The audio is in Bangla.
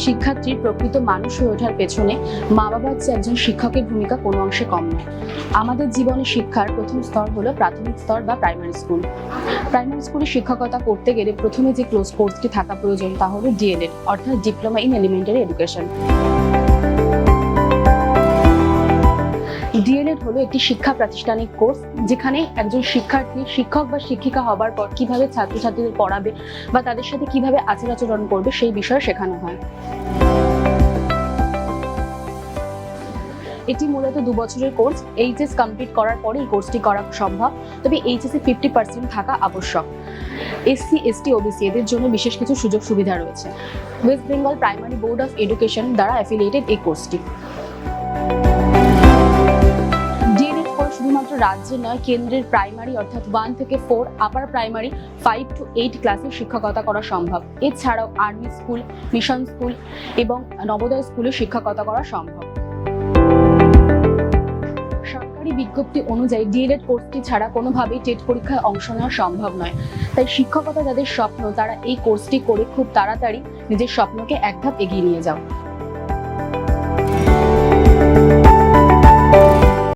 শিক্ষার্থীর প্রকৃত মানুষ হয়ে ওঠার পেছনে মা বাবার চেয়ে একজন শিক্ষকের ভূমিকা কোনো অংশে কম নয়। আমাদের জীবনে শিক্ষার প্রথম স্তর হলো প্রাথমিক স্তর বা প্রাইমারি স্কুল। প্রাইমারি স্কুলে শিক্ষকতা করতে গেলে প্রথমে যে কোর্সটি থাকা প্রয়োজন তা হলো ডিএলএড, অর্থাৎ diploma in elementary education. DElEd হলো একটি শিক্ষা প্রাতিষ্ঠানিক কোর্স, যেখানে একজন শিক্ষার্থী শিক্ষক বা শিক্ষিকা হবার পর কিভাবে ছাত্রছাত্রীদের পড়াবে বা তাদের সাথে কিভাবে আচার-আচরণ করবে সেই বিষয়ে শেখানো হয়। এটি মূলত 2 বছরের কোর্স। এইচএস কমপ্লিট করার পরে এই কোর্সটি করা সম্ভব, তবে এইচএসে 50% থাকা আবশ্যক। এসসি, এসটি, ওবিসি এদের জন্য বিশেষ কিছু সুযোগ সুবিধা রয়েছে। West Bengal primary board of education দ্বারা অ্যাফিলিয়েটেড এই কোর্সটি। শুধুমাত্র রাজ্যে নয়, কেন্দ্রের প্রাইমারি অর্থাৎ 1 থেকে 4, আপার প্রাইমারি 5 to 8 ক্লাসে শিক্ষকতা করা সম্ভব। এছাড়াও আর্মি স্কুল, মিশন স্কুল এবং নবোদয় স্কুলে শিক্ষকতা করা সম্ভব। সরকারি বিজ্ঞপ্তি অনুযায়ী ডিএলএড কোর্সটি ছাড়া কোনোভাবেই টেট পরীক্ষায় অংশ নেওয়া সম্ভব নয়। তাই শিক্ষকতা যাদের স্বপ্ন, তারা এই কোর্সটি করে খুব তাড়াতাড়ি নিজের স্বপ্নকে এক ধাপ এগিয়ে নিয়ে যাও।